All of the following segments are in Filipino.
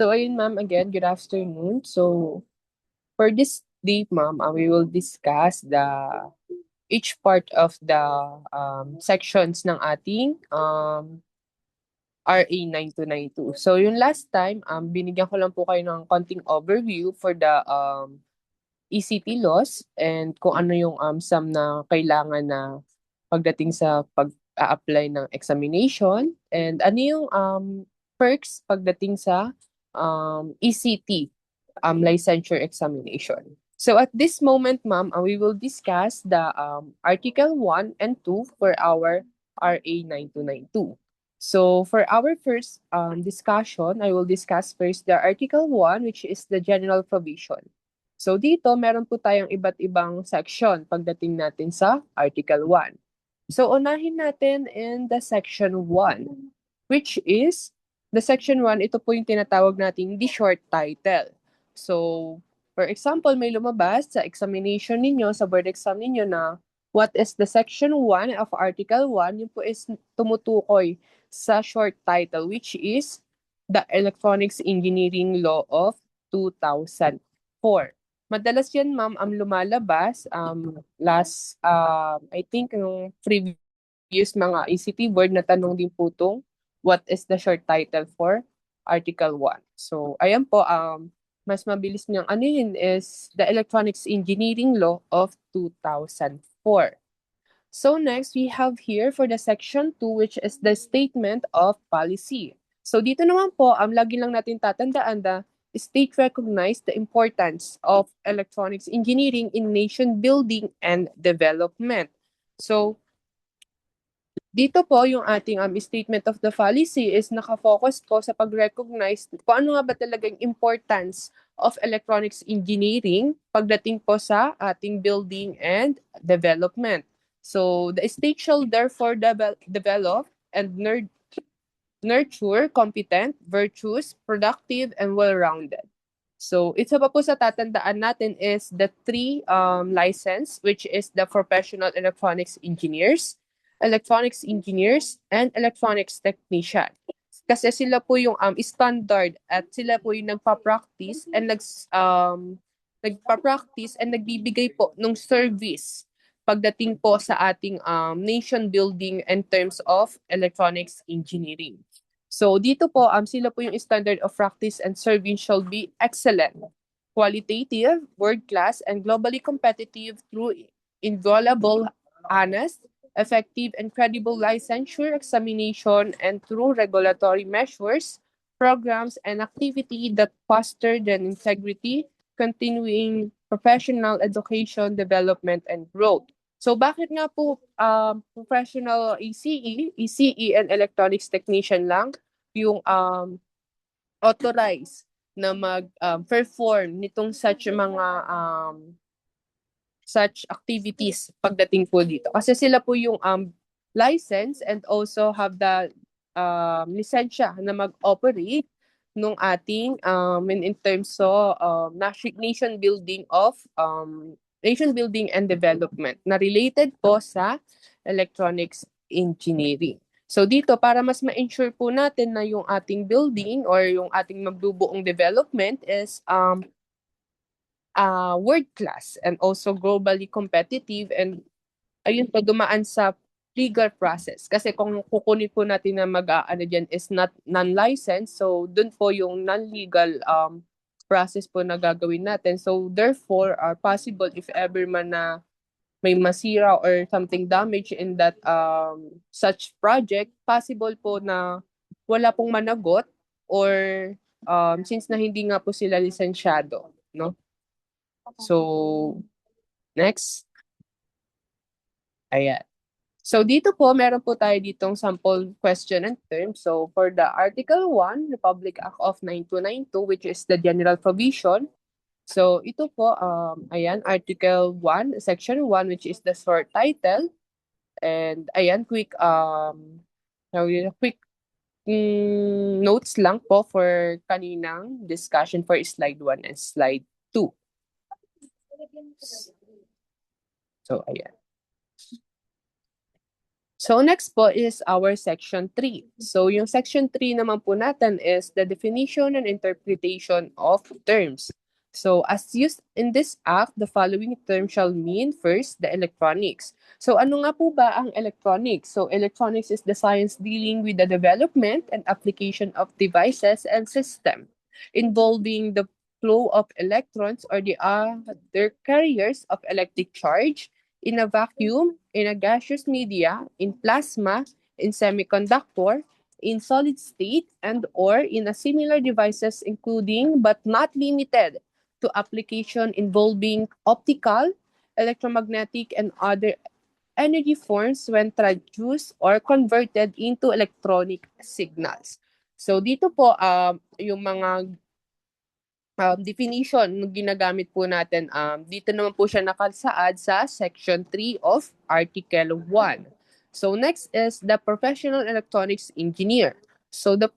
So ayun ma'am, again, good afternoon. So for this day ma'am, we will discuss the each part of the sections ng ating RA 9292. So yung last time, binigyan ko lang po kayo ng konting overview for the ECT laws and kung ano yung sum na kailangan na pagdating sa pag-a-apply ng examination and ano yung perks pagdating sa ECT licensure examination. So at this moment, ma'am, we will discuss the Article 1 and 2 for our RA 9292. So for our first discussion, I will discuss first the Article 1, which is the general provision. So dito, meron po tayong iba't ibang section pagdating natin sa Article 1. So unahin natin in the Section 1, which is the Section 1, ito po yung tinatawag nating the short title. So, for example, may lumabas sa examination ninyo, sa board exam ninyo na what is the Section 1 of Article 1, yun po is tumutukoy sa short title, which is the Electronics Engineering Law of 2004. Madalas yan, ma'am, ang lumalabas last, I think, yung previous mga ECT board na tanong din po itong what is the short title for Article 1. So, ayan po, mas mabilis niyang ano yun is the Electronics Engineering Law of 2004. So next, we have here for the Section 2, which is the Statement of Policy. So dito naman po, lagi lang natin tatandaan na state recognized the importance of electronics engineering in nation building and development. So dito po yung ating statement of the policy is nakafocus po sa pag-recognize kung ano nga ba talagang importance of electronics engineering pagdating po sa ating building and development. So the state shall therefore develop and nurture competent, virtuous, productive, and well-rounded. So, isa pa po sa tatandaan natin is the three license, which is the professional electronics engineers, and electronics technician. Kasi sila po yung standard at sila po yung nagpa-practice and nagbibigay po ng service pagdating po sa ating nation building in terms of electronics engineering. So dito po, sila po yung standard of practice and service shall be excellent, qualitative, world-class, and globally competitive through inviolable, honest, effective, and credible licensure examination and through regulatory measures, programs, and activity that foster the integrity, continuing professional education, development, and growth. So bakit nga po professional ECE and electronics technician lang yung authorized na mag-perform nitong such activities pagdating po dito. Kasi sila po yung license and also have the lisensya na mag-operate nung ating in terms of nation building and development na related po sa electronics engineering. So dito, para mas ma-ensure po natin na yung ating building or yung ating magbubuong development is world class and also globally competitive and ayun po dumaan sa legal process. Kasi kung kukunin po natin na mag-aano dyan is not non-licensed, so dun po yung non-legal process po na gagawin natin. So therefore, are possible if ever man na may masira or something damage in that such project, possible po na wala pong managot or since na hindi nga po sila lisensyado, no? So, next. Ayan. So dito po, meron po tayo ditong sample question and term. So for the Article 1, Republic Act of 9292, which is the general provision. So ito po, ayan, Article 1, Section 1, which is the short title. And ayan, quick notes lang po for kaninang discussion for slide 1 and slide 2. So ayan. So next po is our section 3. So yung section 3 naman po natin is the definition and interpretation of terms. So as used in this act, the following term shall mean first, the electronics. So ano nga po ba ang electronics? So electronics is the science dealing with the development and application of devices and system involving the flow of electrons or the other carriers of electric charge in a vacuum, in a gaseous media, in plasma, in semiconductor, in solid state, and or in a similar devices including but not limited to application involving optical, electromagnetic, and other energy forms when transduced or converted into electronic signals. So dito po yung mga definition ng ginagamit po natin, dito naman po siya nakasaad sa Section 3 of Article 1. So next is the professional electronics engineer. So the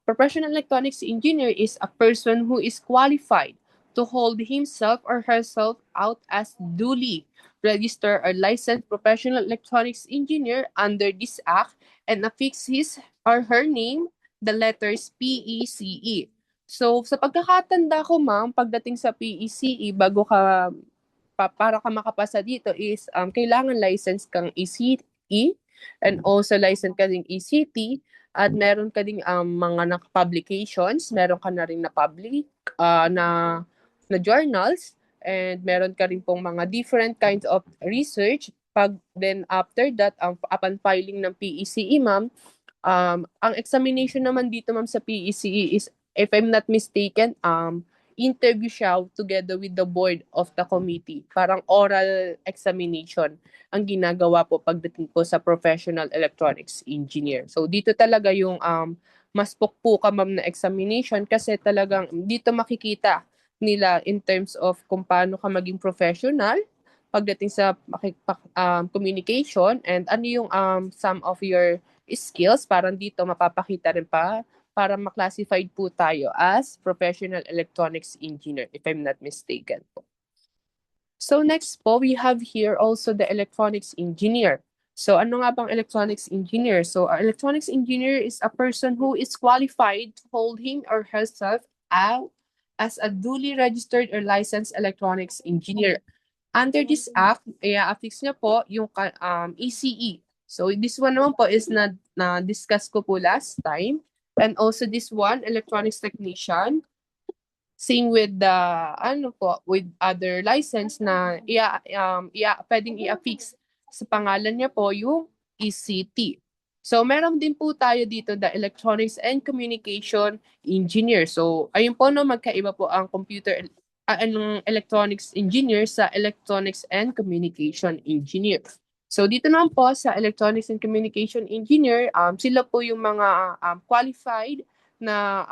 professional electronics engineer is a person who is qualified to hold himself or herself out as duly registered or licensed professional electronics engineer under this act and affix his or her name, the letters PECE. So, sa pagkakatanda ko, ma'am, pagdating sa PECE, bago ka, para ka makapasa dito is, kailangan license kang ECE and also license ka ding ECT at meron ka ding mga publications, meron ka na rin na public, na journals, and meron ka rin pong mga different kinds of research. Pag then after that, upon filing ng PECE, ma'am, ang examination naman dito ma'am sa PECE is, if I'm not mistaken, interview siya together with the board of the committee. Parang oral examination ang ginagawa po pagdating po sa professional electronics engineer. So dito talaga yung mas pukpuka ma'am na examination kasi talagang dito makikita nila in terms of kung paano ka maging professional pagdating sa communication and ano yung some of your skills, parang dito mapapakita rin pa para ma-classified po tayo as professional electronics engineer, if I'm not mistaken po. So next po, we have here also the electronics engineer. So ano nga bang electronics engineer? So electronics engineer is a person who is qualified to hold him or herself out as a duly registered or licensed electronics engineer. Under this act, i-affix niya po yung ECE. So this one naman po is na-discuss ko po last time. And also this one, electronics technician. Same with the, with other license na pwedeng i-affix sa pangalan niya po yung ECT. So meron din po tayo dito the electronics and communication engineer. So ayun po no, magkaiba po ang electronics engineer sa electronics and communication engineer. So dito naman po sa electronics and communication engineer, sila po yung mga qualified na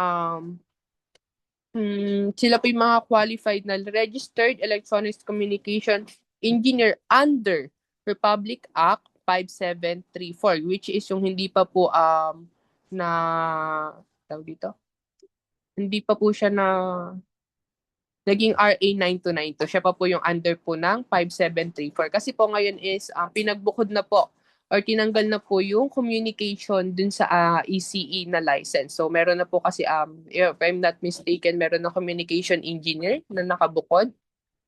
sila po yung mga qualified na registered electronics communication engineer under Republic Act 5734, which is yung hindi pa po na tawag dito. Hindi pa po siya na naging RA 9292. Siya pa po yung under po ng 5734. Kasi po ngayon is pinagbukod na po or tinanggal na po yung communication dun sa ECE na license. So meron na po kasi, if I'm not mistaken, meron na communication engineer na nakabukod.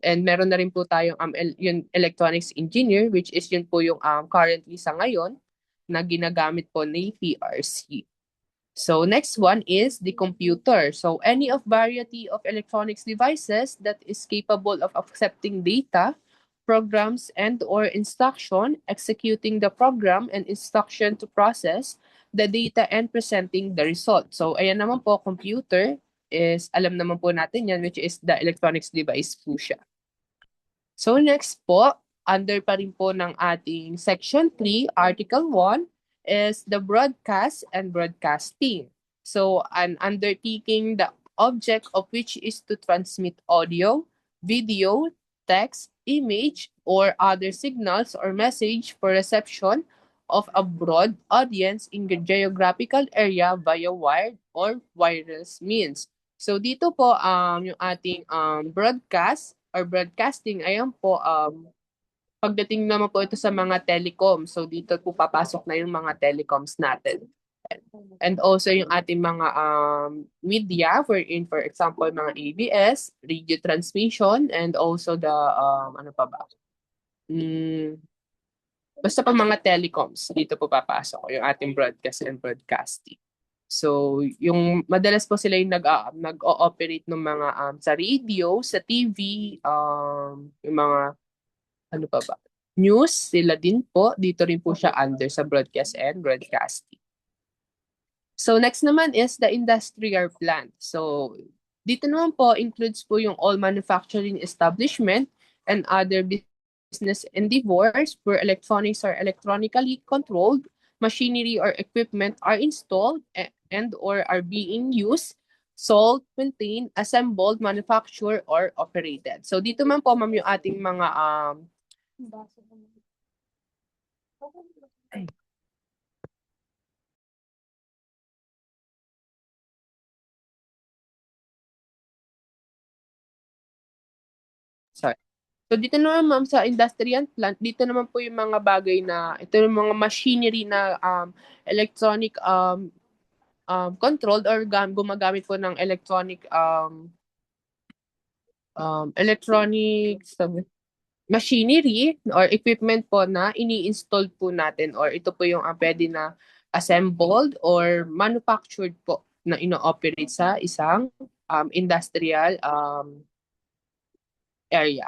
And meron na rin po tayong yung electronics engineer, which is yun po yung currently sa ngayon na ginagamit po ni PRC. So next one is the computer. So any of variety of electronics devices that is capable of accepting data, programs, and or instruction, executing the program and instruction to process the data and presenting the result. So ayan naman po, computer is, alam naman po natin yan, which is the electronics device po siya. So next po, under pa rin po ng ating Section 3, Article 1, is the broadcast and broadcasting. So an undertaking the object of which is to transmit audio, video, text, image, or other signals or message for reception of a broad audience in the geographical area via wired or wireless means. So dito po yung ating broadcast or broadcasting, ayan po, pagdating naman po ito sa mga telecom, so dito po papasok na yung mga telecoms natin. And also yung ating mga media, for example, mga ABS, radio transmission, and also the, ano pa ba? Basta pa mga telecoms, dito po papasok yung ating broadcast and broadcasting. So, yung madalas po sila yung nag-ooperate ng mga sa radio, sa TV, yung mga ano pa ba? News, sila din po. Dito rin po siya under sa broadcast and broadcasting. So, next naman is the industrial plant. So, dito naman po includes po yung all manufacturing establishment and other business endeavors where electronics are electronically controlled, machinery or equipment are installed and or are being used, sold, maintained, assembled, manufactured, or operated. So, dito man po, ma'am, yung ating mga ay, sorry. So dito naman ma'am sa industrial plant, dito naman po yung mga bagay na ito yung mga machinery na electronic controlled or gumagamit po ng electronic electronic machinery or equipment po na ini-install po natin or ito po yung pwede na assembled or manufactured po na ino-operate sa isang industrial area.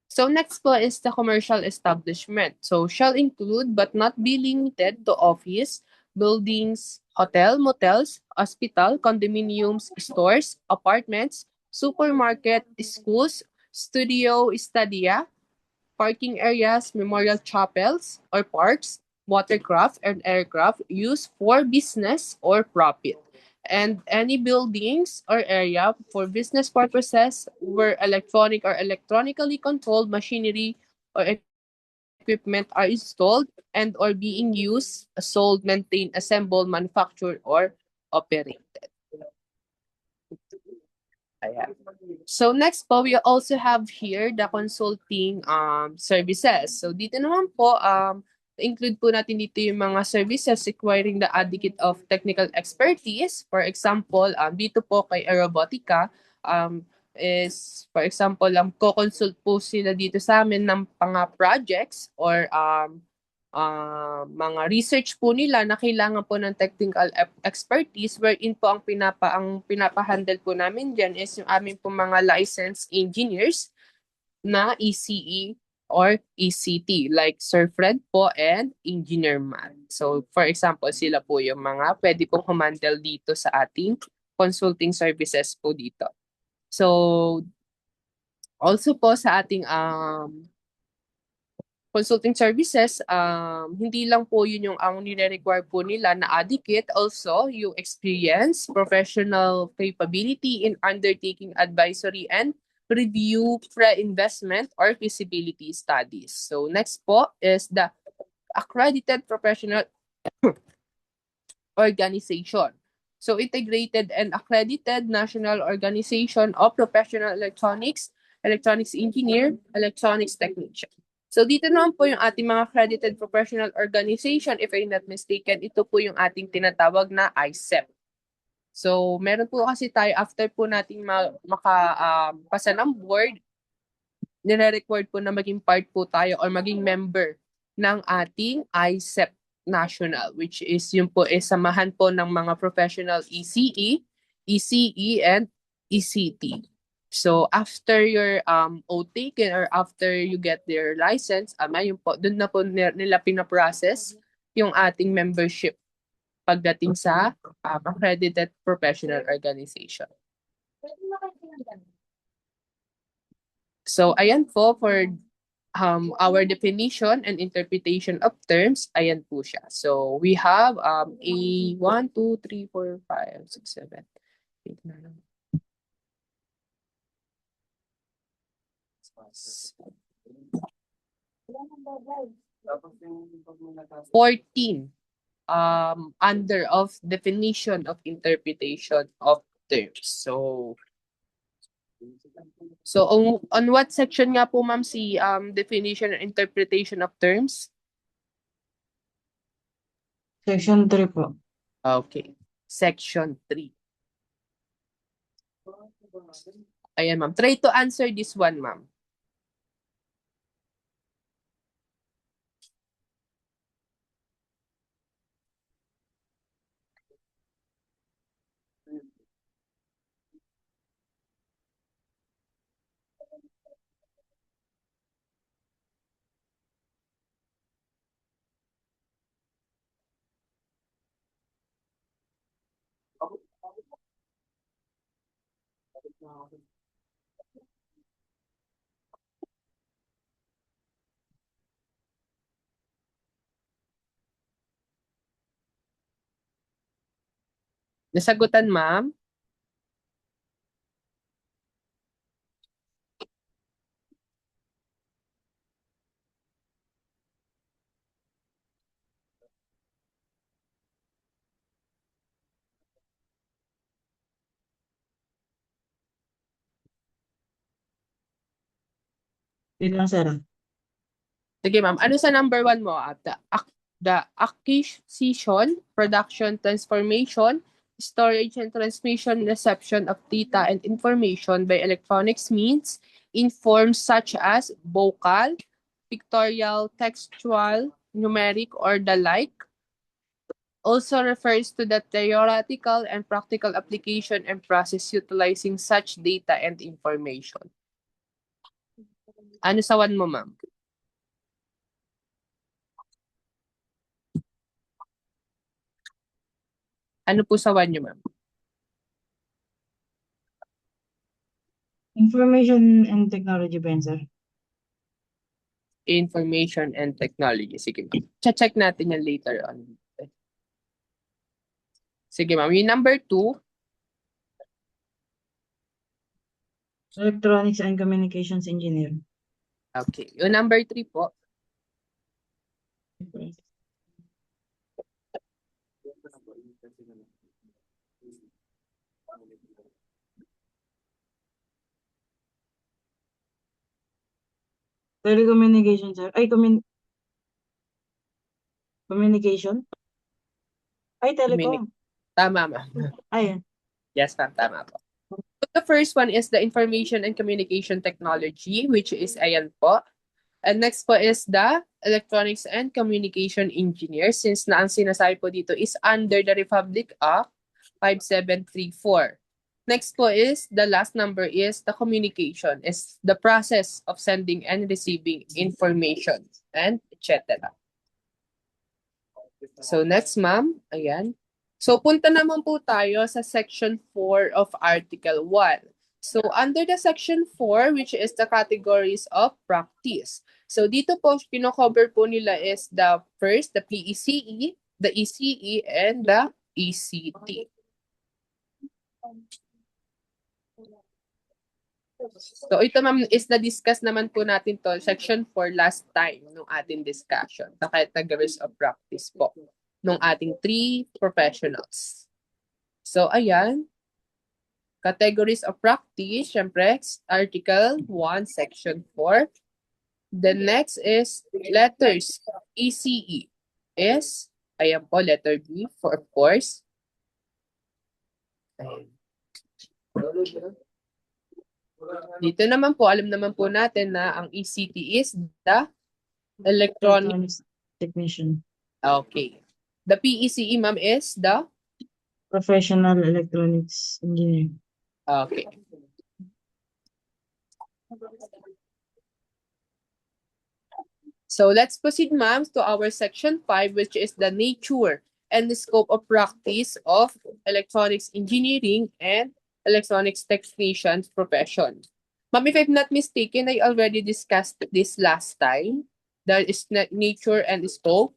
So next po is the commercial establishment. So shall include but not be limited to office, buildings, hotel, motels, hospital, condominiums, stores, apartments, supermarket, schools, studio, stadia, parking areas, memorial chapels or parks, watercraft and aircraft used for business or profit, and any buildings or area for business purposes where electronic or electronically controlled machinery or equipment are installed and or being used, sold, maintained, assembled, manufactured, or operated. Ayan. So next po, we also have here the consulting services. So dito naman po, include po natin dito yung mga services requiring the adequate of technical expertise. For example, dito po kay Aerobotica, is for example, co-consult po sila dito sa amin ng mga projects or mga research po nila na kailangan po ng technical expertise wherein po ang pinapa-handle po namin diyan is yung aming po mga licensed engineers na ECE or ECT like Sir Fred po and Engineer Matt. So for example, sila po yung mga pwede pong humandle dito sa ating consulting services po dito. So also po sa ating consulting services, hindi lang po yun yung ang nire-require po nila na adequate, also yung experience, professional capability in undertaking advisory and review pre-investment or feasibility studies. So next po is the accredited professional organization. So integrated and accredited national organization of professional electronics, electronics engineer, electronics technician. So dito naman po yung ating mga accredited professional organization, if I'm not mistaken, ito po yung ating tinatawag na ICEP. So meron po kasi tayo after po nating makapasa ng board, nire-record po na maging part po tayo or maging member ng ating ICEP National, which is yung po is samahan po ng mga professional ECE, ECE, and ECT. So after your oath taken or after you get their license, yun po, doon na po nila pinaprocess yung ating membership pagdating sa accredited professional organization. So ayan po for our definition and interpretation of terms, ayan po siya. So we have a 1, 2, 3, 4, 5, 6, 7, 8, 9, 14 under of definition of interpretation of terms. So So on what section nga po ma'am si definition and interpretation of terms? Section 3 po. Okay. Section 3. Ayan ma'am. Try to answer this one ma'am. Nasagutan ma'am? Yun lang, sir. Sige ma'am. Ano sa number 1 mo? The acquisition, production, transformation, storage and transmission, reception of data and information by electronics means in forms such as vocal, pictorial, textual, numeric, or the like. Also refers to the theoretical and practical application and process utilizing such data and information. Ano sa 1 mo, ma'am? Ano po sa 1 nyo, ma'am? Information and technology ba yan, sir? Information and technology. Sige, ma'am. Check natin yan later on. Sige, ma'am. Yung number 2, Electronics and Communications Engineer. okay. Yung number 3 po, Telecommunication, sir. Ay, communication? Ay, telecom. tama, ma'am. Ayan. Yes, ma'am. Tama po. The first one is the information and communication technology, which is ayan po. And next po is the electronics and communication engineer, since na ang sinasabi po dito is under the Republic Act 5734. Next po is the last number is the communication, is the process of sending and receiving information and etc. So next ma'am, ayan. So punta naman po tayo sa section 4 of article 1. So under the section 4, which is the categories of practice. So dito po kino-cover po nila is the first, the PECE, the ECE, and the ECT. So ito ma'am is na-discuss naman po natin to section 4 last time nung ating discussion. The categories of practice po nung ating 3 professionals. So ayan, categories of practice, syempre, article 1, section 4. The next is letters, ECE is, ayan po, letter B for of course. Ayan. Dito naman po, alam naman po natin na ang ECT is the electronic. Electronics Technician. Okay. The PECE, ma'am, is the? Professional Electronics Engineer. Okay. So let's proceed, ma'am, to our section 5, which is the nature and the scope of practice of electronics engineering and electronics technicians profession. Ma'am, if I'm not mistaken, I already discussed this last time. That is nature and scope.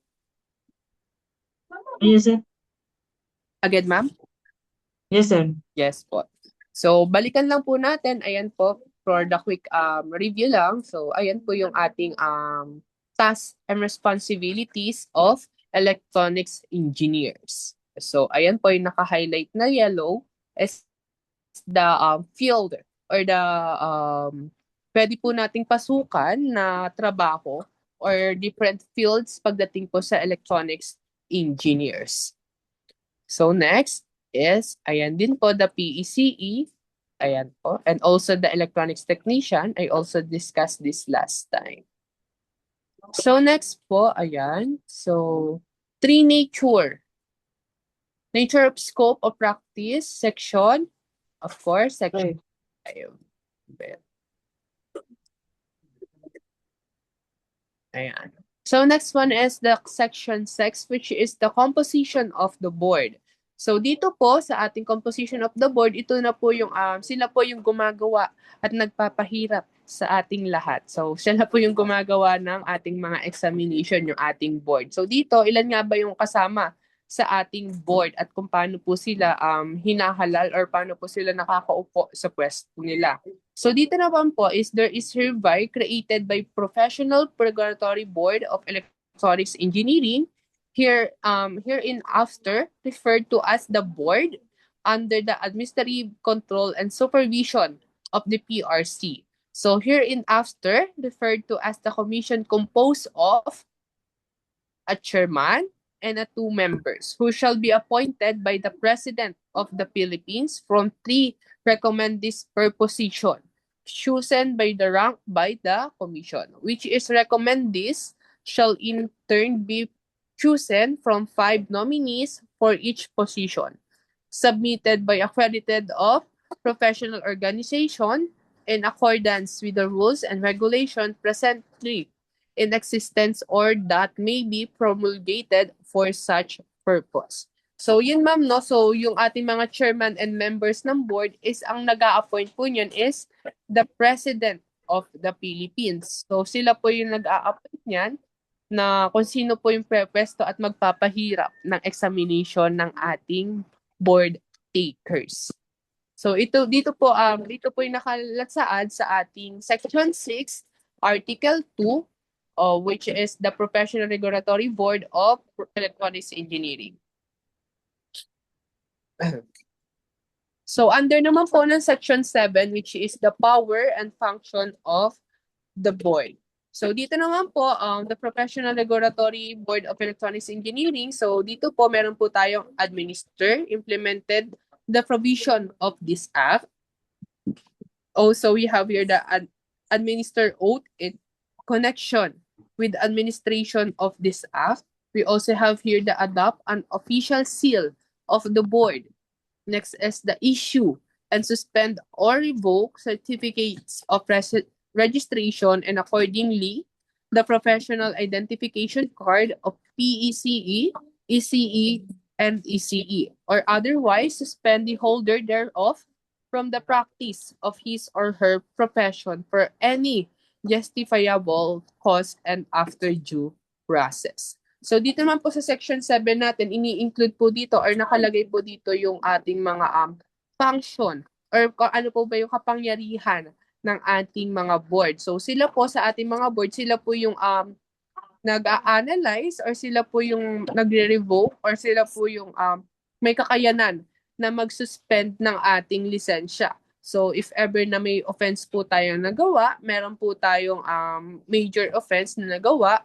Yes, sir. Again, ma'am? Yes, sir. Yes po. So, balikan lang po natin. Ayan po, for the quick review lang. So, ayan po yung ating tasks and responsibilities of electronics engineers. So, ayan po yung naka-highlight na yellow is the field or the pwede po nating pasukan na trabaho or different fields pagdating po sa electronics engineers. So next is, ayan din po, the PECE. Ayan po. And also the electronics technician. I also discussed this last time. So next po, ayan. So, three nature. Nature of scope of practice, section. Of course, section. Ayun. Ayan. So next one is the section 6, which is the composition of the board. So dito po sa ating composition of the board, ito na po yung sila po yung gumagawa at nagpapahirap sa ating lahat. So sila po yung gumagawa ng ating mga examination, yung ating board. So dito, ilan nga ba yung kasama sa ating board at kung paano po sila hinahalal or paano po sila nakakaupo sa pwesto nila. So dito naman po is there is hereby created by Professional Purgatory Board of Electronics Engineering, hereinafter referred to as the board under the administrative control and supervision of the PRC. So hereinafter referred to as the commission composed of a chairman and a 2 members who shall be appointed by the President of the Philippines from 3 recommend this per position chosen by the rank by the commission, which is recommend this shall in turn be chosen from 5 nominees for each position, submitted by accredited of professional organization in accordance with the rules and regulations presently in existence or that may be promulgated for such purpose. So yun ma'am, no? So yung ating mga chairman and members ng board is ang nag-a-appoint po niyan is the President of the Philippines. So sila po yung nag-a-appoint niyan na kung sino po yung pwesto at magpapahirap ng examination ng ating board takers. So dito po yung nakalatsaad sa ating section 6, article 2, which is the Professional Regulatory Board of Electronics Engineering. So under naman po ng section 7, which is the power and function of the board. So dito naman po the Professional Regulatory Board of Electronics Engineering. So dito po meron po tayong administer, implemented the provision of this act. Also we have here the administer oath in connection with administration of this act. We also have here the adopt an official seal of the board. Next is the issue and suspend or revoke certificates of registration and accordingly the professional identification card of PECE, ECE, and ECE, or otherwise suspend the holder thereof from the practice of his or her profession for any justifiable cause and after due process. So dito naman po sa section 7 natin, ini-include po dito or nakalagay po dito yung ating mga function or ano po ba yung kapangyarihan ng ating mga board. So sila po sa ating mga board, sila po yung nag-a-analyze or sila po yung nagre-revoke or sila po yung may kakayanan na mag-suspend ng ating lisensya. So if ever na may offense po tayong nagawa, meron po tayong major offense na nagawa,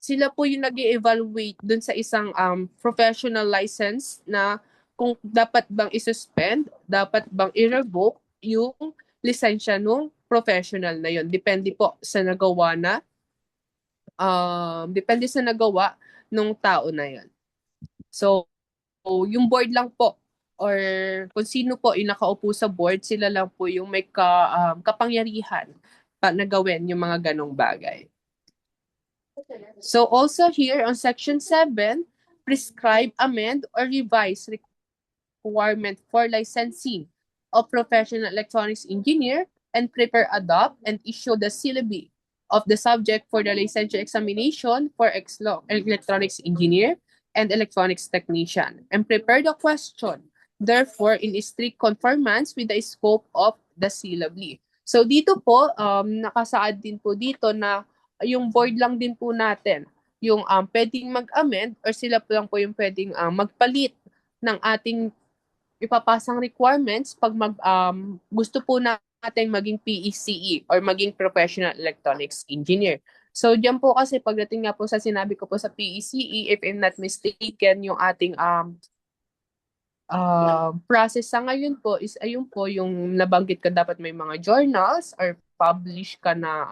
sila po yung nag-evaluate dun sa isang professional license na kung dapat bang i-suspend, dapat bang i-revoke yung lisensya nung professional na yun. Depende po sa nagawa na, depende sa nagawa nung tao na yun. So, yung board lang po or kung sino po yung nakaupo sa board, sila lang po yung may kapangyarihan na gawin yung mga ganong bagay. So also here on section 7, prescribe, amend, or revise requirement for licensing of professional electronics engineer and prepare, adopt, and issue the syllabi of the subject for the licensure examination for electronics engineer and electronics technician, and prepare the question, therefore, in strict conformance with the scope of the syllabi. So dito po, nakasaad din po dito na yung board lang din po natin yung pwedeng mag-amend or sila po lang po yung pwedeng magpalit ng ating ipapasang requirements pag gusto po natin maging PECE or maging Professional Electronics Engineer. So diyan po kasi pagdating nga po sa sinabi ko po sa PECE, if I'm not mistaken, yung ating process sa ngayon po is ayun po yung nabanggit ka, dapat may mga journals or publish ka na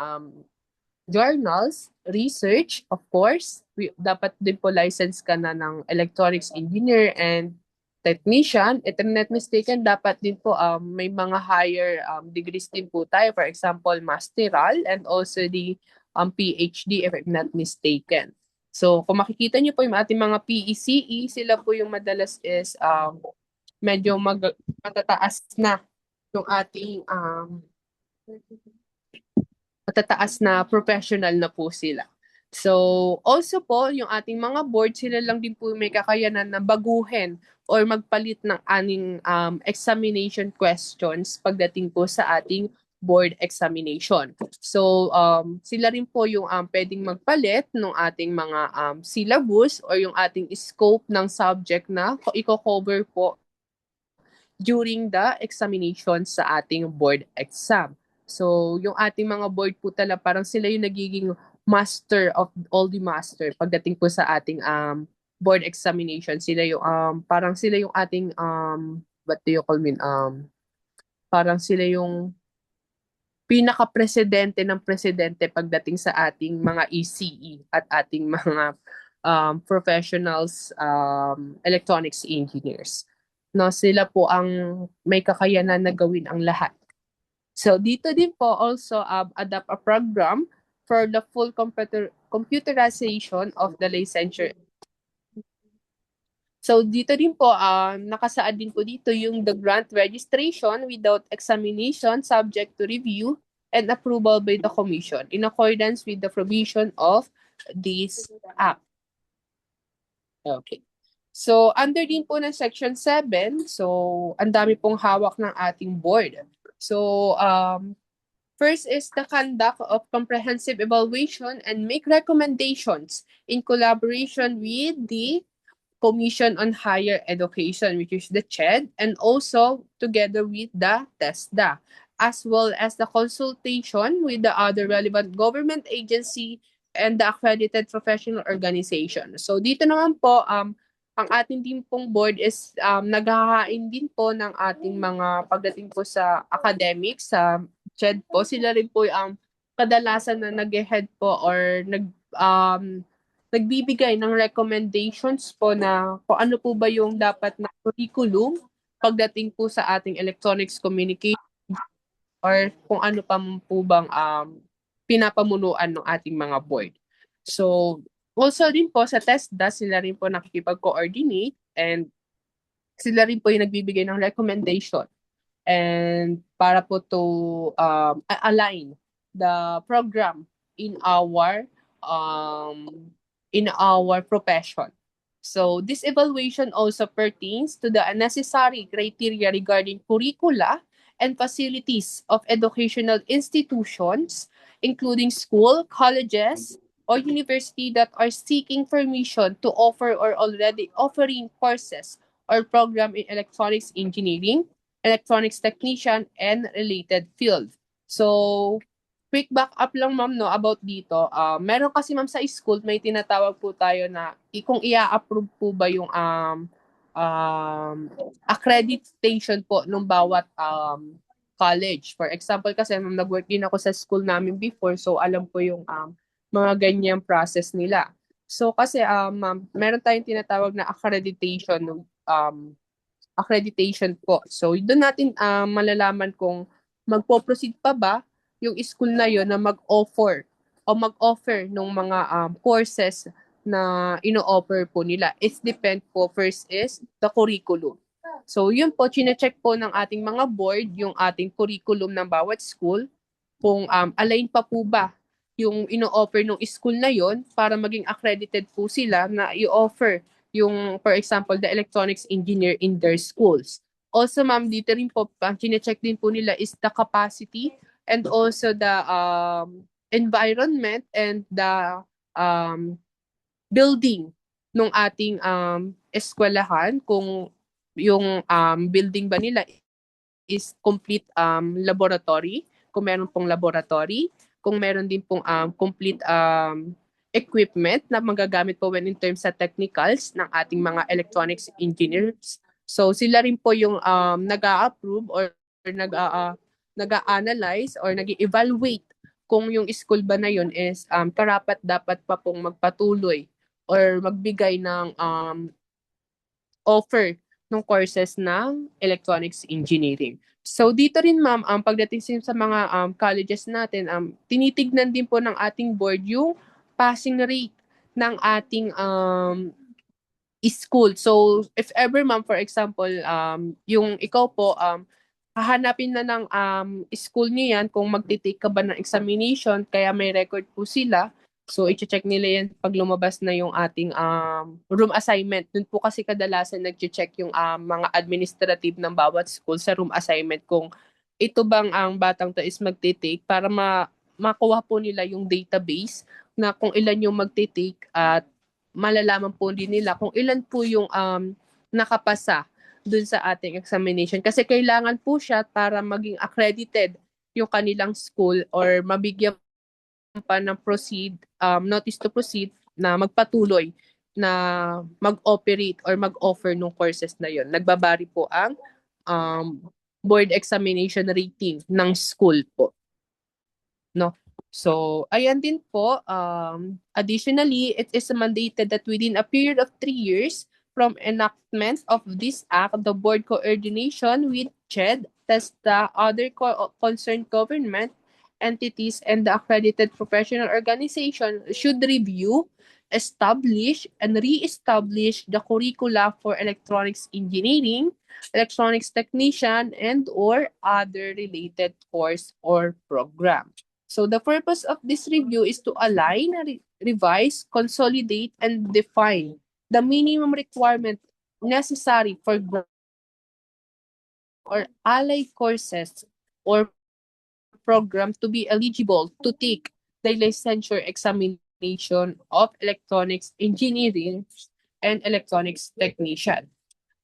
journals, research, of course. Dapat din po license ka na ng electronics engineer and technician. If I'm not mistaken, dapat din po may mga higher degrees din po tayo. For example, masteral and also the PhD if I'm not mistaken. So, kung makikita niyo po yung ating mga PECE, sila po yung madalas is medyo matataas na yung ating matataas na professional na po sila. So, also po, yung ating mga board, sila lang din po may kakayanan na baguhin or magpalit ng aning examination questions pagdating po sa ating board examination. So, sila rin po yung pwedeng magpalit ng ating mga syllabus or yung ating scope ng subject na i-cover po during the examination sa ating board exam. So, yung ating mga board po talaga, parang sila yung nagiging master of all the master pagdating po sa ating board examination. Sila yung parang sila yung ating what do you call me parang sila yung pinaka-presidente ng presidente pagdating sa ating mga ECE at ating mga professionals electronics engineers. No, sila po ang may kakayanan na gawin ang lahat. So dito din po also adapt a program for the full computerization of the licensure. So dito din po nakasaad din po dito yung the grant registration without examination subject to review and approval by the commission in accordance with the provision of this act. Okay. So, under din po ng Section 7, so, ang dami pong hawak ng ating board. So, first is the conduct of comprehensive evaluation and make recommendations in collaboration with the Commission on Higher Education, which is the CHED, and also together with the TESDA, as well as the consultation with the other relevant government agency and the accredited professional organization. So dito naman po, ang ating din pong board is naghahain din po ng ating mga pagdating po sa academics, sa CHED po. Sila rin po ang kadalasan na nag-head po or nagbibigay ng recommendations po na kung ano po ba yung dapat na curriculum pagdating po sa ating electronics communication or kung ano pa po bang pinapamunuan ng ating mga board. So, also din po sa TESDA, sila rin po nakikipag-coordinate and sila rin po yung nagbibigay ng recommendation and para po to align the program in our um, profession. So this evaluation also pertains to the necessary criteria regarding curricula and facilities of educational institutions, including school, colleges, or university that are seeking permission to offer or already offering courses or program in electronics engineering, electronics technician, and related field. So, quick back up lang ma'am no about dito. Meron kasi ma'am sa school may tinatawag po tayo na kung i-approve po ba yung um, accreditation po ng bawat college. For example kasi ma'am nag-work din ako sa school namin before so alam ko yung mga ganyang process nila. So kasi ma'am, meron tayong tinatawag na accreditation po. So doon natin malalaman kung magpo-proceed pa ba yung school na yon na mag-offer ng mga courses na ino-offer po nila. It depend po first is the curriculum. So yun po, chine-check po ng ating mga board yung ating curriculum ng bawat school kung align pa po ba yung ino-offer ng school na yon para maging accredited po sila na i-offer yung, for example, the electronics engineer in their schools. Also, ma'am, dito rin po, ang chine-check din po nila is the capacity and also the environment and the building ng ating eskwelahan kung yung building ba nila is complete laboratory, kung meron pong laboratory, kung meron din pong complete equipment na magagamit po when in terms sa technicals ng ating mga electronics engineers. So sila rin po yung nag-a-approve or nag-a-analyze or nag-evaluate kung yung school ba na yun is karapat dapat pa pong magpatuloy or magbigay ng offer ng courses ng electronics engineering. So dito rin ma'am, pagdating sa mga colleges natin, tinitignan din po ng ating board yung passing rate ng ating school. So if ever ma'am, for example, yung ikaw po, hahanapin na ng school niyo yan kung magtitake ka ba ng examination, kaya may record po sila. So, i-check nila yan pag lumabas na yung ating room assignment. Dun po kasi kadalasan nag-check yung mga administrative ng bawat school sa room assignment kung ito bang ang batang to is magtitake para makuha po nila yung database na kung ilan yung magtitake at malalaman po din nila kung ilan po yung nakapasa dun sa ating examination. Kasi kailangan po siya para maging accredited yung kanilang school or mabigyan pa ng notice to proceed na magpatuloy na mag-operate or mag-offer ng courses na yon. Nagbabari po ang um, board examination rating ng school po. No? So, ayan din po. Additionally, it is mandated that within a period of 3 years from enactment of this act, the board coordination with CHED, as the other concerned government entities and the accredited professional organization should review, establish, and re-establish the curricula for electronics engineering, electronics technician, and or other related course or program. So the purpose of this review is to align, revise, consolidate, and define the minimum requirement necessary for or allied courses or program to be eligible to take the licensure examination of electronics engineering and electronics technician.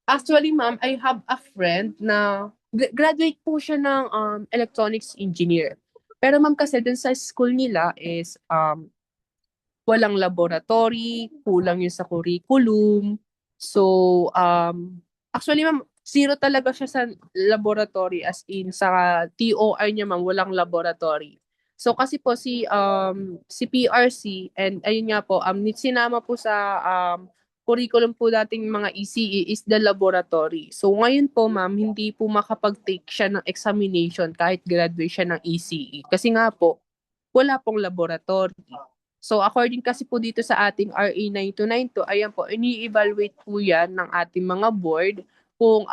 Actually, ma'am, I have a friend na graduate po siya ng electronics engineer. Pero ma'am kasi dun sa school nila is walang laboratory, kulang yun sa curriculum. So, actually ma'am, zero talaga siya sa laboratory as in sa TOR niya ma'am, walang laboratory. So kasi po si PRC and ayun nga po, sinama po sa curriculum po dating mga ECE is the laboratory. So ngayon po ma'am, hindi po makapag-take siya ng examination kahit graduate siya ng ECE. Kasi nga po, wala pong laboratory. So according kasi po dito sa ating RA 9292, ayan po, ini-evaluate po yan ng ating mga board kung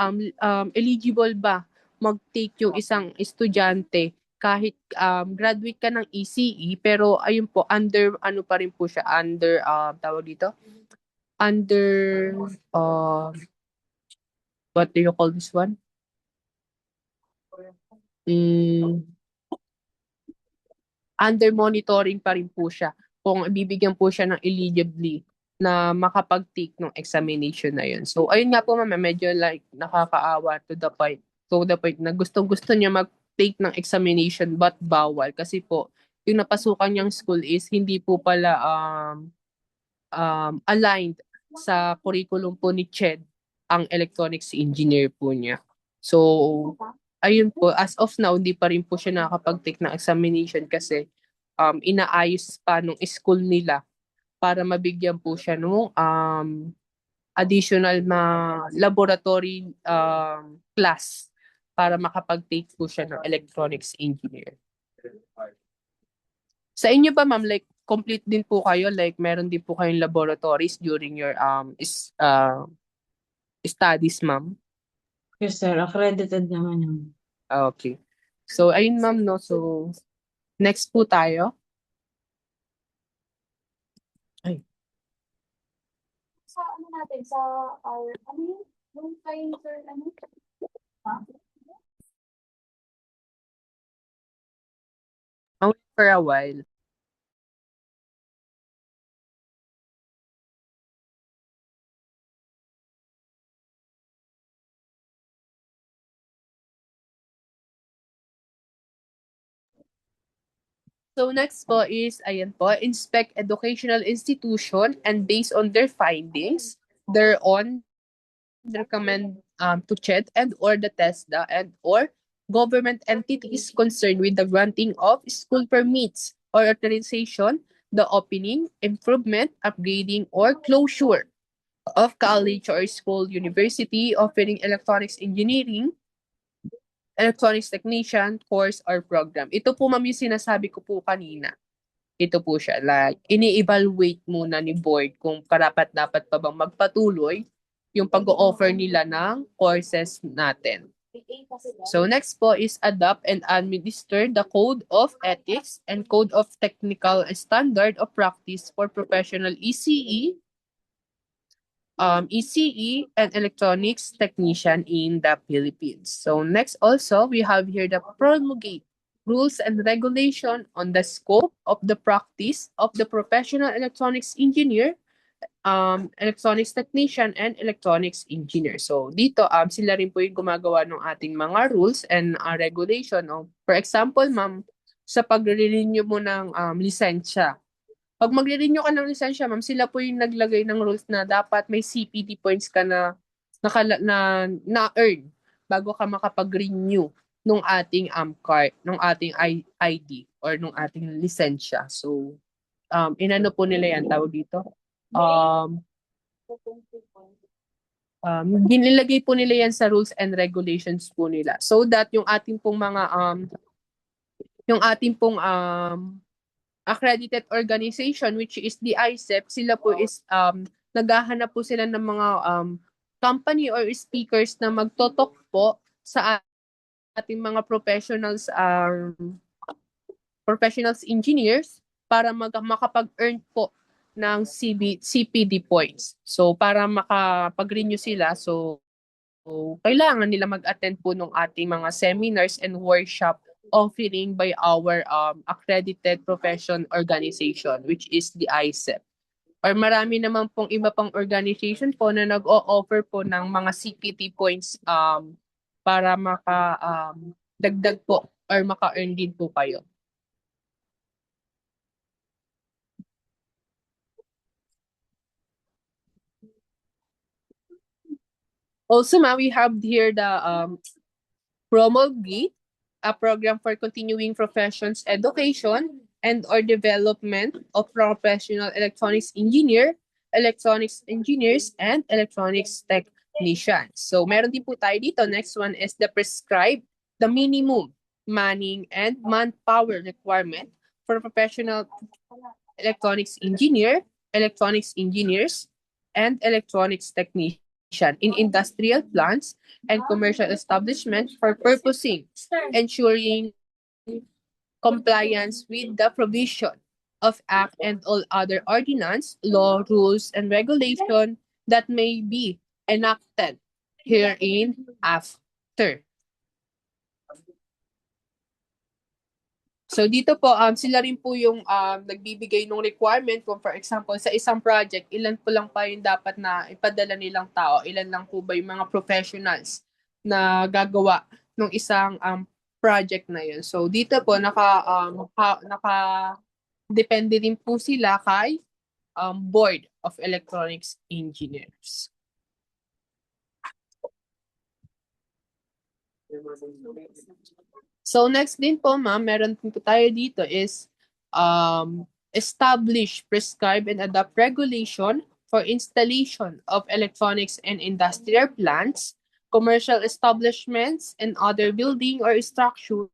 eligible ba mag-take yung isang estudyante kahit graduate ka ng ECE, pero ayun po, under, ano pa rin po siya, under, tawag dito, under, what do you call this one? Under monitoring pa rin po siya kung bibigyan po siya ng eligibly na makapag-take ng examination na yun. So, ayun nga po ma'am, medyo like nakakaawa to the point na gustong-gusto niya mag-take ng examination but bawal kasi po yung napasukan niyang school is hindi po pala aligned sa curriculum po ni CHED ang electronics engineer po niya. So, ayun po, as of now, hindi pa rin po siya nakakapag-take ng examination kasi inaayos pa nung school nila para mabigyan po siya nung additional na laboratory class para makapag-take po siya ng electronics engineer. Sa inyo ba ma'am, like complete din po kayo, like meron din po kayong laboratories during your studies ma'am? Yes, sir. Accredited naman yun. Okay. So ayun ma'am no, so next po tayo. Ay. Sa ano natin, sa our, ano yun? Yung kay sir, ano? I'll wait for a while. So next po is, ayan po, inspect educational institution and based on their findings, thereon recommend to CHED and or the TESDA and or government entities concerned with the granting of school permits or authorization, the opening, improvement, upgrading, or closure of college or school, university offering electronics engineering, electronics technician, course, or program. Ito po ma'am yung sinasabi ko po kanina. Ito po siya, like, ini-evaluate muna ni board kung karapat-dapat pa bang magpatuloy yung pag-o-offer nila ng courses natin. So next po is adopt and administer the Code of Ethics and Code of Technical Standard of Practice for Professional ECE, ECE, and Electronics Technician in the Philippines. So next also, we have here the promulgate rules and regulation on the scope of the practice of the professional electronics engineer, electronics technician, and electronics engineer. So dito, sila rin po yung gumagawa ng ating mga rules and regulation. For example, ma'am, sa pag-renew mo ng lisensya. Pag magre-renew ka ng lisensya, ma'am, sila po yung naglagay ng rules na dapat may CPD points ka na na-earn bago ka makapag-renew nung ating card, nung ating ID or nung ating lisensya. So, inano po nila yan, tawag dito? Ginilagay po nila yan sa rules and regulations po nila. So that yung ating pong mga, accredited organization, which is the ICEP, sila po is, naghahanap po sila ng mga company or speakers na magtotok po sa ating mga professionals engineers para makapag-earn po ng CPD points. So para makapag-renew sila, so kailangan nila mag-attend po ng ating mga seminars and workshop offering by our accredited profession organization, which is the ICEP. Or marami naman pong iba pang organization po na nag-o-offer po ng mga CPT points para dagdag po or maka-earn din po kayo. Also, we have here the promulgate a program for continuing professions education and or development of professional electronics engineers, and electronics technicians. So, meron din po tayo dito. Next one is the minimum manning and manpower requirement for professional electronics engineers, and electronics technicians in industrial plants and commercial establishments for purposing ensuring compliance with the provision of Act and all other ordinance, law, rules, and regulation that may be enacted herein after. So dito po, sila rin po yung nagbibigay ng requirement kung for example sa isang project, ilan po lang pa yung dapat na ipadala nilang tao, ilan lang po ba yung mga professionals na gagawa ng isang project na yun. So dito po, depende din po sila kay Board of Electronics Engineers. So next din po ma'am, meron po tayo dito is establish, prescribe, and adopt regulation for installation of electronics and industrial plants, commercial establishments, and other building or structures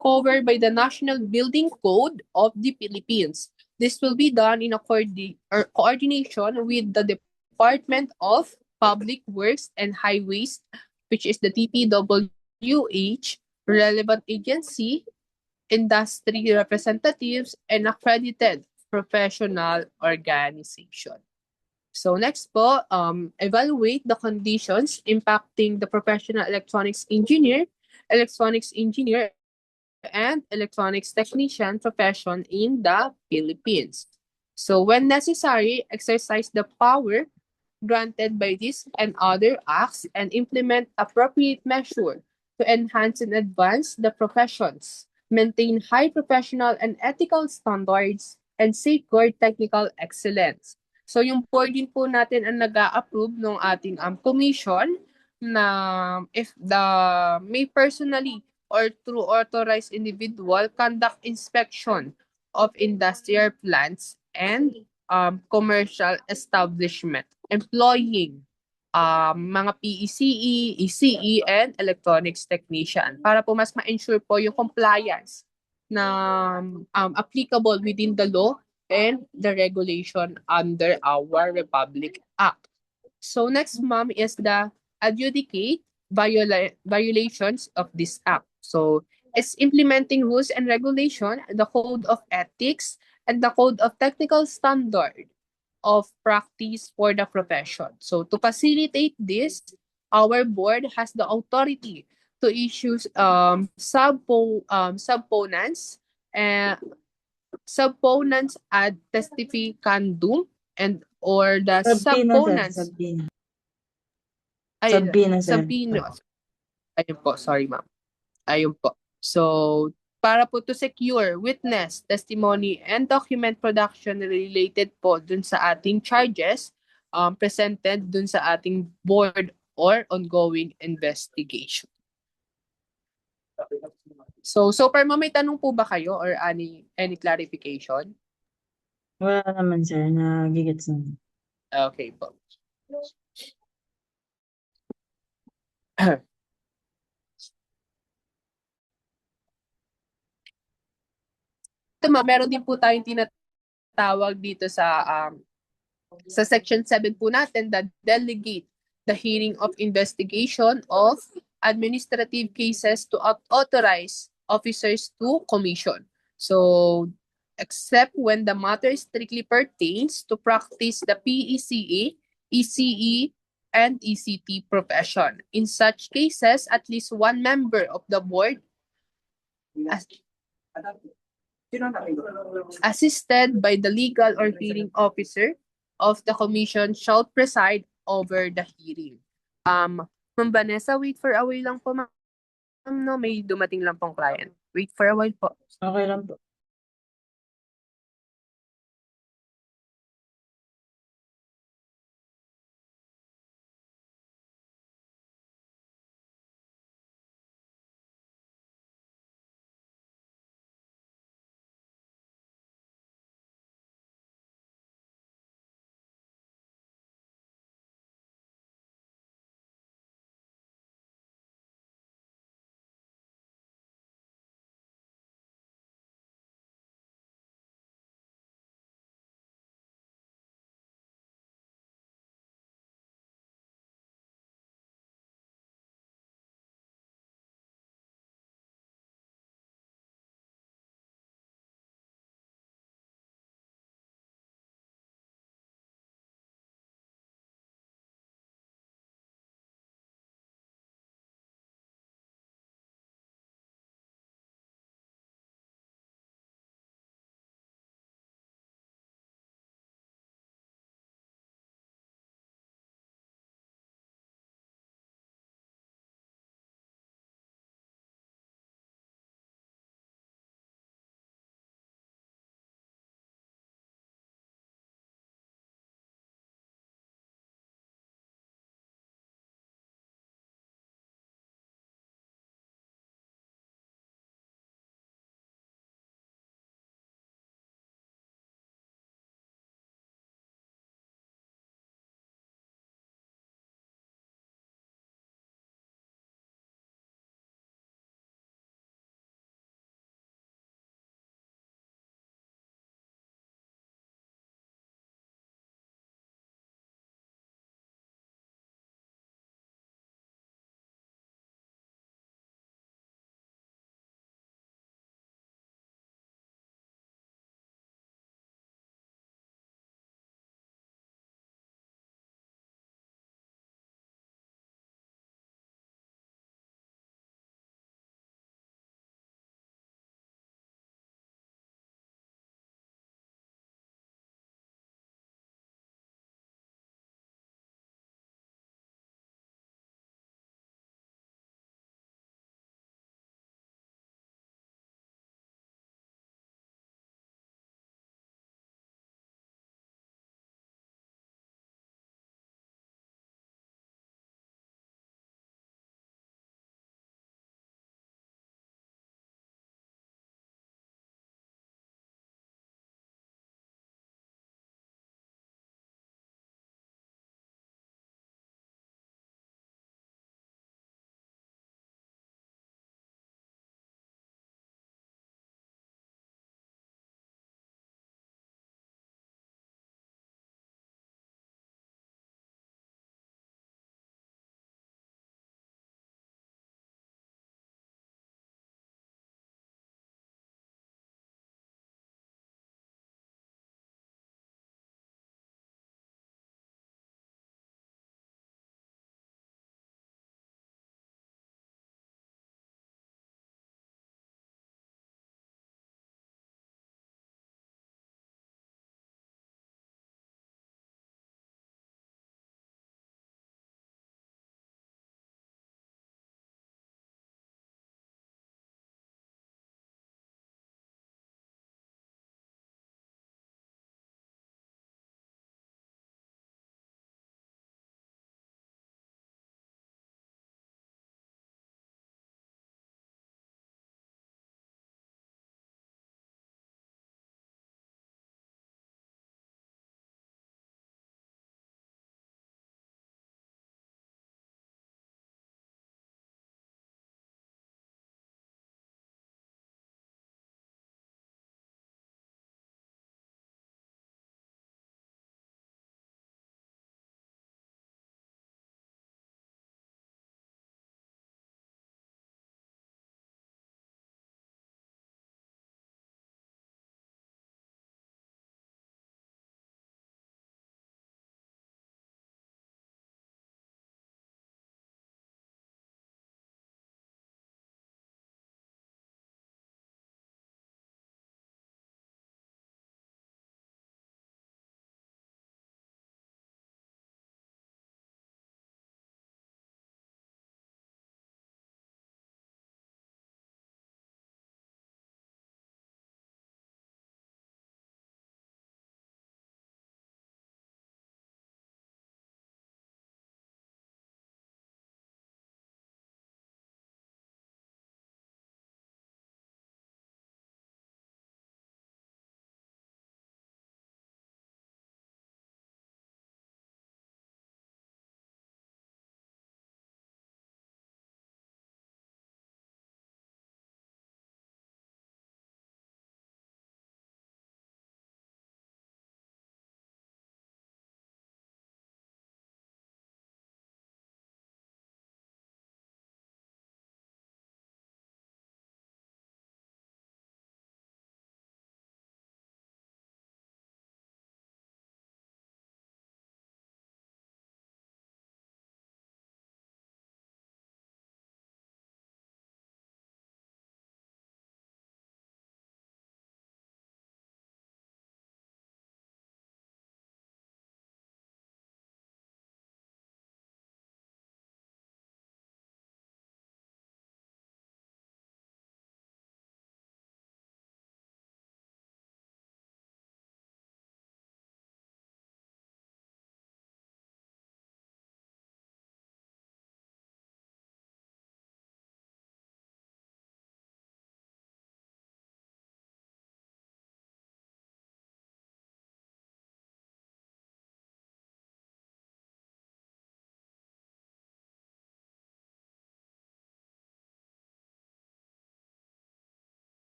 covered by the National Building Code of the Philippines. This will be done in coordination with the Department of Public Works and Highways, which is the DPWH, relevant agency, industry representatives, and accredited professional organization. So next po, evaluate the conditions impacting the professional electronics engineer, and electronics technician profession in the Philippines. So when necessary, exercise the power granted by this and other acts and implement appropriate measure to enhance and advance the professions maintain high professional and ethical standards, and safeguard technical excellence. So yung board din po natin ang nag-a-approve ng ating commission na if the may personally or through authorized individual conduct inspection of industrial plants and commercial establishment employing mga PECE, ECE, and electronics technician para po mas ma-ensure po yung compliance na applicable within the law and the regulation under our Republic Act. So next, ma'am, is the adjudicate violations of this act. So it's implementing rules and regulation, the code of ethics, and the code of technical standard of practice for the profession. So to facilitate this, our board has the authority to issue subponents and subponents ad testificandum and or the Sabina, sir. subponents Sabina. ay Sabina, sir. Sabinos. Ayun po, sorry ma'am. Ayun po. So, para po to secure witness, testimony, and document production related po dun sa ating charges presented dun sa ating board or ongoing investigation. So far ma'am, may tanong po ba kayo or any clarification? Wala naman, sir. Nagigits naman. Okay po. Ito ma'am, meron din po tayong tinatawag dito sa section 7 po natin, that delegate the hearing of investigation of administrative cases to authorize officers to commission. So, except when the matter strictly pertains to practice the PECE, ECE, and ECT profession. In such cases, at least one member of the board assisted by the legal or hearing officer of the commission shall preside over the hearing. Ma'am Vanessa, wait for a while lang po, ma'am. No, may dumating lang pong client. Wait for a while po. Okay lang po.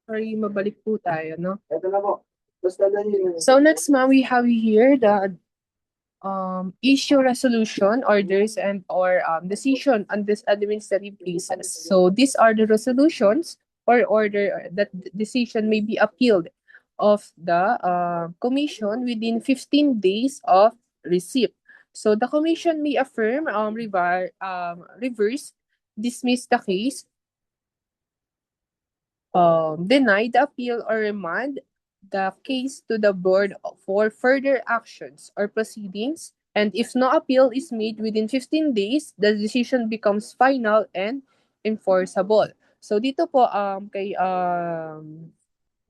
Sorry, mabalik po tayo, no? Ito na po. Basta na yun. So next, ma'am, we have here the issue resolution orders and or decision on this administrative cases. So these are the resolutions or order that decision may be appealed of the commission within 15 days of receipt. So the commission may affirm, reverse, dismiss the case, deny the appeal or remand the case to the board for further actions or proceedings. And if no appeal is made within 15 days, the decision becomes final and enforceable. So dito po kay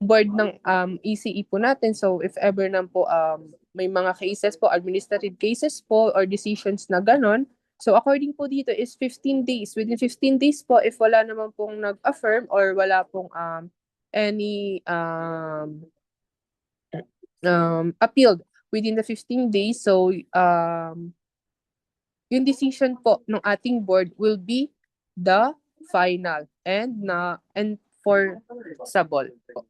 board ng ECE po natin. So if ever na po may mga cases po, administrative cases po or decisions na ganon, so according po dito is 15 days. Within 15 days po, if wala naman pong nag-affirm or wala pong any appealed within the 15 days, so yung decision po ng ating board will be the final and enforceable po.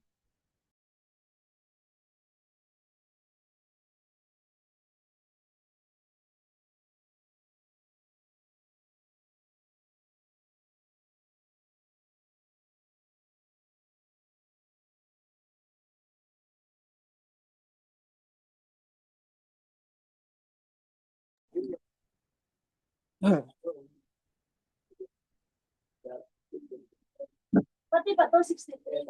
Pati ba to 63?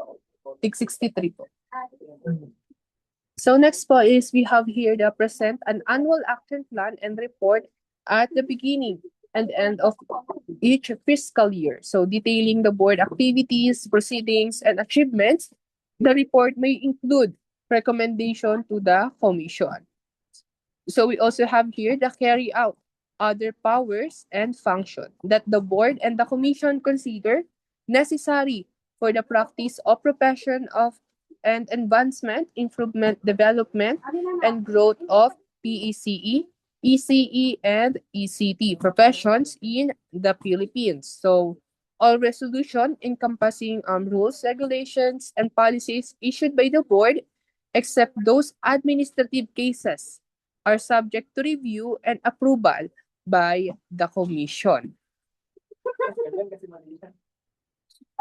63 po. Ah, So next po is we have here the present an annual action plan and report at the beginning and end of each fiscal year. So detailing the board activities, proceedings, and achievements. The report may include recommendation to the commission. So we also have here the carry out other powers and function that the board and the commission consider necessary for the practice of profession of and advancement, improvement, development, and growth of PECE, ECE, and ECT professions in the Philippines. So all resolution encompassing rules, regulations, and policies issued by the board, except those administrative cases, are subject to review and approval by the commission.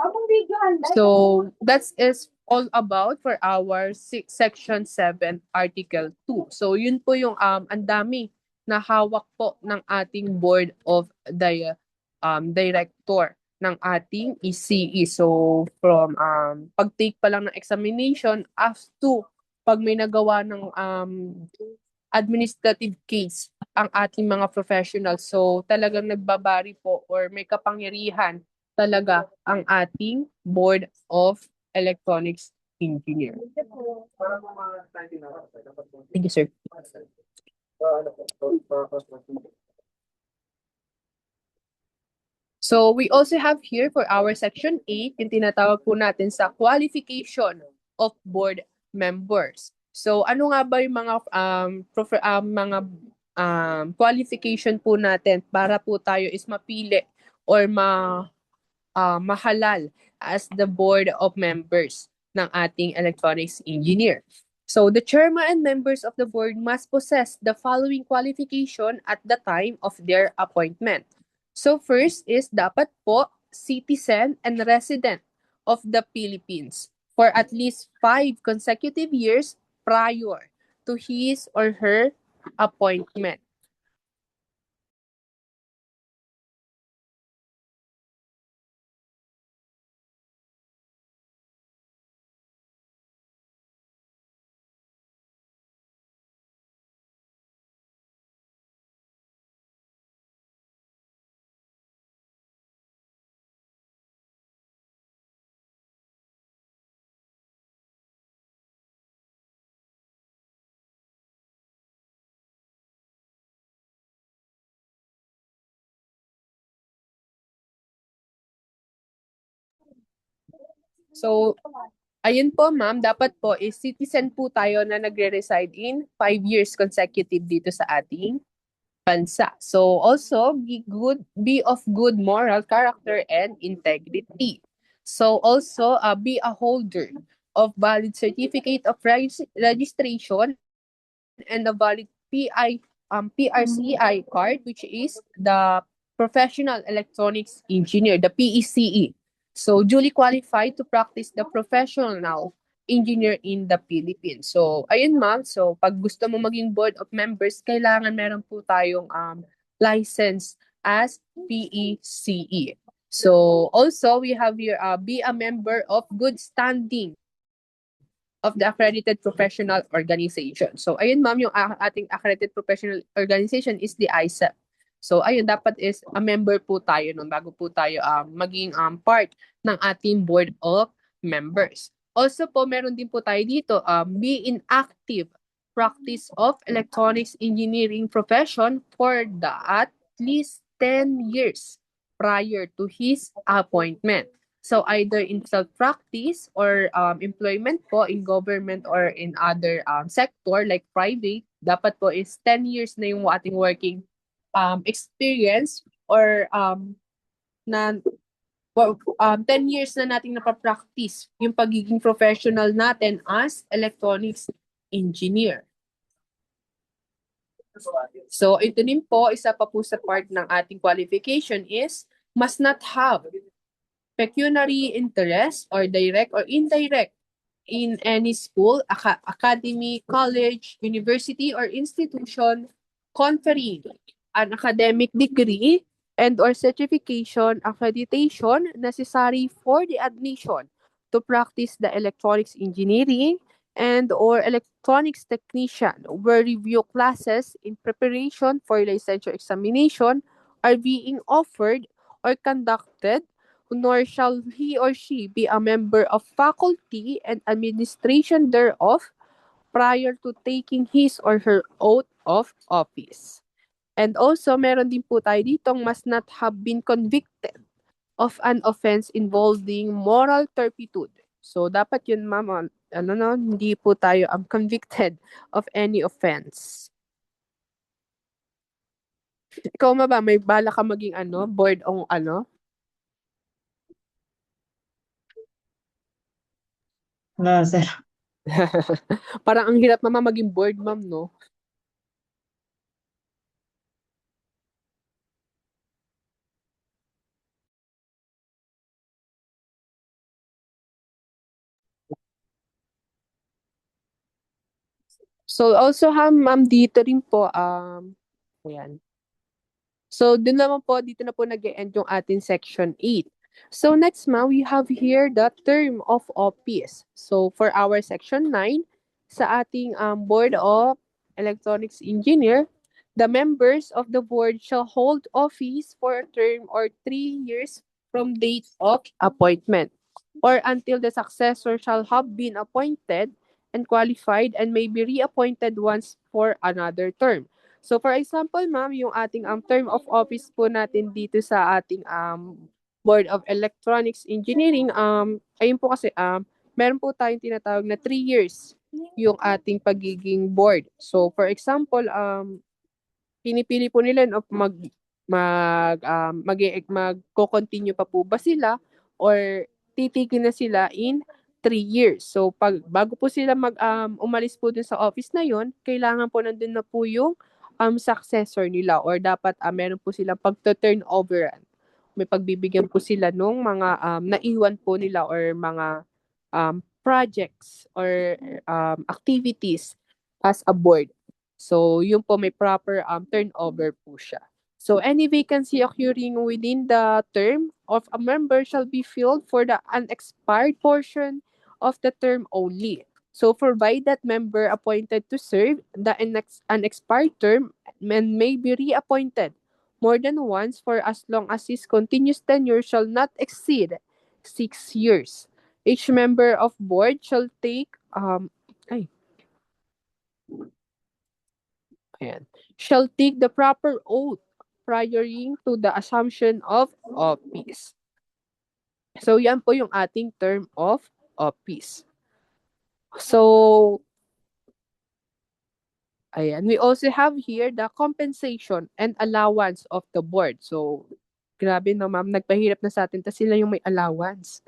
Abang video handa. So that is all about for our section 7 article 2. So yun po yung ang dami na hawak po ng ating board of the director ng ating ECE. So from pag-take pa lang ng examination up to pag may nagawa ng administrative case ang ating mga professionals. So talagang nagbabari po or may kapangyarihan talaga ang ating Board of Electronics Engineer. Thank you, sir. So we also have here for our section 8, yung tinatawag po natin sa qualification of board members. So ano nga ba yung mga qualification po natin para po tayo is mapili or mahalal as the board of members ng ating electronics engineer. So the chairman and members of the board must possess the following qualification at the time of their appointment. So first is dapat po citizen and resident of the Philippines for at least 5 consecutive years prior to his or her appointment. So, ayun po ma'am, dapat po is citizen po tayo na nagre-reside in 5 years consecutive dito sa ating bansa. So also be of good moral character and integrity. So also be a holder of valid certificate of registration and a valid PRCI card, which is the Professional Electronics Engineer, the PECE. So duly qualified to practice the professional engineer in the Philippines. So ayun ma'am, so pag gusto mo maging board of members, kailangan meron po tayong license as PECE. So also we have here be a member of good standing of the accredited professional organization. So ayun ma'am, yung ating accredited professional organization is the ISEP. So ayun, dapat is a member po tayo nun bago po tayo maging part ng ating board of members. Also po, meron din po tayo dito, be in active practice of electronics engineering profession for the at least 10 years prior to his appointment. So either in self-practice or employment po in government or in other sector like private, dapat po is 10 years na yung ating working experience or na 10 years na nating napapractice yung pagiging professional natin as electronics engineer. So ito din po, isa pa po sa part ng ating qualification is must not have pecuniary interest or direct or indirect in any school, academy, college, university, or institution conferring an academic degree and or certification accreditation necessary for the admission to practice the electronics engineering and or electronics technician where review classes in preparation for licensure examination are being offered or conducted, nor shall he or she be a member of faculty and administration thereof prior to taking his or her oath of office. And also, meron din po tayo ditong must not have been convicted of an offense involving moral turpitude. So, dapat yun, ma'am, hindi po tayo convicted of any offense. Ikaw ba, may bala ka maging board o Wala, sir. Parang ang hirap naman maging board, ma'am, no? So, also ma'am, dito rin po, ayan. So, dun naman po, dito na po nag-end yung ating section 8. So, next ma'am, we have here the term of office. So, for our section 9, sa ating Board of Electronics Engineer, the members of the board shall hold office for a term or 3 years from date of appointment or until the successor shall have been appointed and qualified and may be reappointed once for another term. So for example, ma'am, yung ating term of office po natin dito sa ating Board of Electronics Engineering, ayun po kasi meron po tayong tinatawag na 3 years yung ating pagiging board. So for example, pinipili po nila no, magko-continue pa po ba sila or titigil na sila in 3 years. So bago po sila umalis po dun sa office na yon, kailangan po nandun na po yung successor nila or dapat meron po silang pagto-turnoveran. May pagbibigyan po sila nung mga naiwan po nila or mga projects or activities as a board. So, yun po may proper turnover po siya. So, any vacancy occurring within the term of a member shall be filled for the unexpired portion of the term only. So, provide that member appointed to serve the unexpired term and may be reappointed more than once for as long as his continuous tenure shall not exceed 6 years. Each member of board shall take shall take the proper oath prior to the assumption of office. So, yan po yung ating term of office. So, ayan. We also have here the compensation and allowance of the board. So, Grabe no, ma'am. Nagpahirap na sa atin tas sila yung may allowance.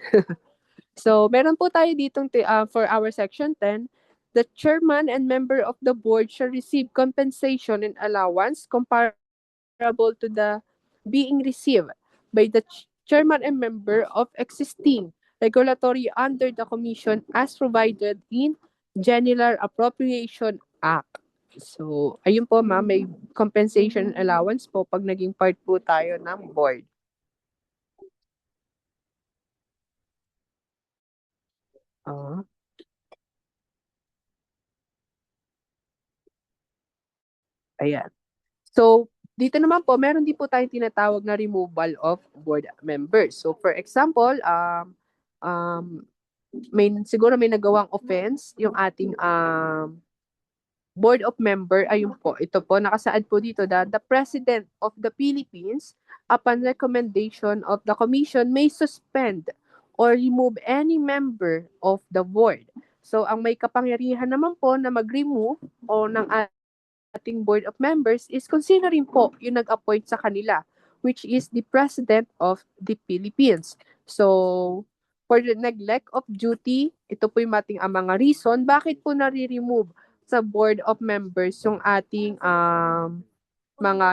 So, meron po tayo ditong for our section 10, the chairman and member of the board shall receive compensation and allowance comparable to the being received by the chairman and member of existing regulatory under the commission as provided in General Appropriation Act. So, ayun po ma'am, may compensation and allowance po pag naging part po tayo ng board. Ah. Ayan. So, dito naman po, meron din po tayong tinatawag na removal of board members. So, for example, siguro may nagawang offense yung ating board of member. Ayun po, ito po, nakasaad po dito that the President of the Philippines, upon recommendation of the Commission, may suspend or remove any member of the board. So, ang may kapangyarihan naman po na mag-remove o ng ating board of members is kung sino rin po yung nag-appoint sa kanila, which is the President of the Philippines. So, for the neglect of duty, ito po yung ating mga reason, bakit po nare-remove sa board of members yung ating mga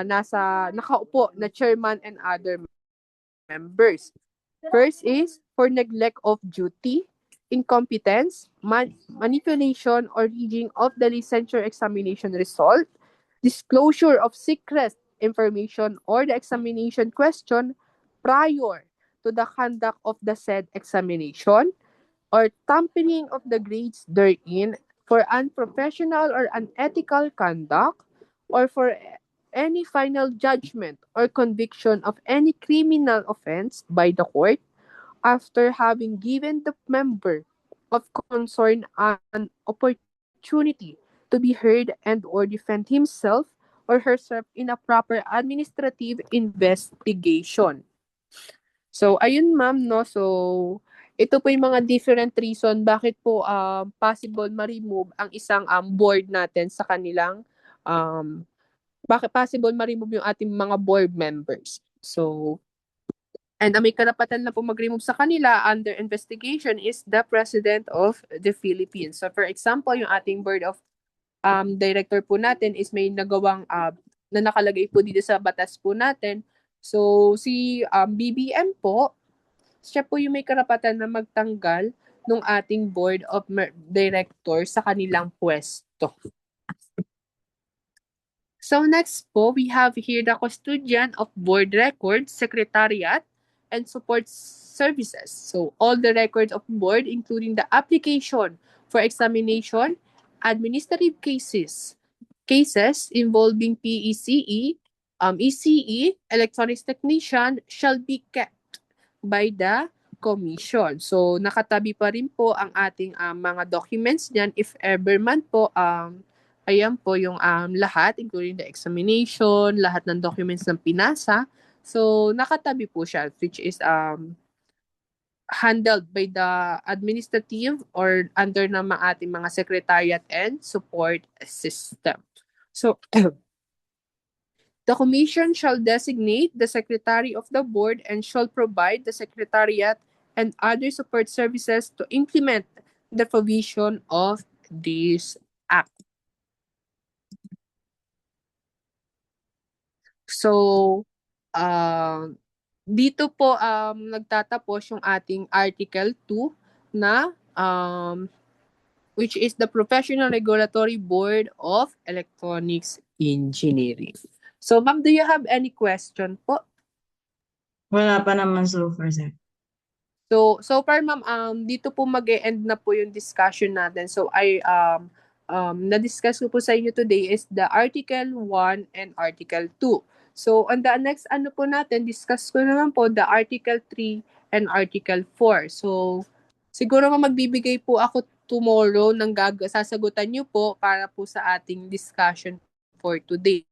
nakaupo na chairman and other members. First is for neglect of duty, incompetence, manipulation or rigging of the licensure examination result, disclosure of secret information or the examination question prior to the conduct of the said examination, or tampering of the grades therein for unprofessional or unethical conduct, or for any final judgment or conviction of any criminal offense by the court after having given the member of concern an opportunity to be heard and or defend himself or herself in a proper administrative investigation. So, ayun ma'am, no? So, ito po yung mga different reason bakit po possible ma-remove ang isang board natin sa kanilang bakit possible ma-remove yung ating mga board members. So, and ang may karapatan na po mag-remove sa kanila under investigation is the President of the Philippines. So for example, yung ating board of director po natin is may nagawang na nakalagay po dito sa batas po natin. So si BBM po, siya po yung may karapatan na magtanggal ng ating board of director sa kanilang pwesto. So next po, we have here the custodian of board records, secretariat, and support services. So all the records of board, including the application for examination, administrative cases involving PECE, ECE, electronics technician, shall be kept by the commission. So nakatabi pa rin po ang ating mga documents niyan if ever man po ayan po yung lahat, including the examination, lahat ng documents ng pinasa. So, nakatabi po siya, which is handled by the administrative or under ng ating mga secretariat and support system. So, the commission shall designate the secretary of the board and shall provide the secretariat and other support services to implement the provision of this act. So, dito po nagtatapos yung ating Article 2 na which is the Professional Regulatory Board of Electronics Engineering. So, ma'am, do you have any question po? Wala pa naman so far, sir. So far, ma'am, dito po mag-e-end na po yung discussion natin. So, na-discuss ko po sa inyo today is the Article 1 and Article 2. So, on the next po natin, discuss ko naman po the Article 3 and Article 4. So, siguro magbibigay po ako tomorrow ng sasagutan nyo po para po sa ating discussion for today.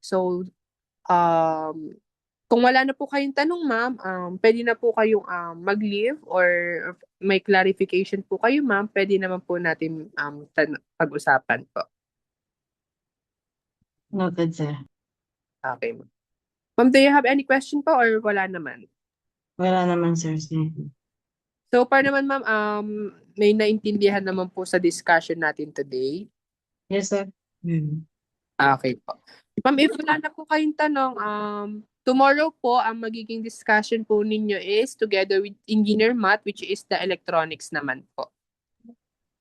So, kung wala na po kayong tanong, ma'am, pwede na po kayong mag-leave or may clarification po kayo, ma'am, pwede naman po natin pag-usapan po. Noted, sir. Okay, ma'am. Ma'am, do you have any question po or wala naman? Wala naman, sir. Sige. So far naman, ma'am, may naintindihan naman po sa discussion natin today. Yes, sir. Okay po. Ma'am, if wala na po kayong tanong, tomorrow po, ang magiging discussion po ninyo is together with Engineer Matt, which is the electronics naman po.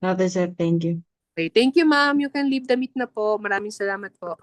Noted, sir. Thank you. Okay, thank you, ma'am. You can leave the meet na po. Maraming salamat po.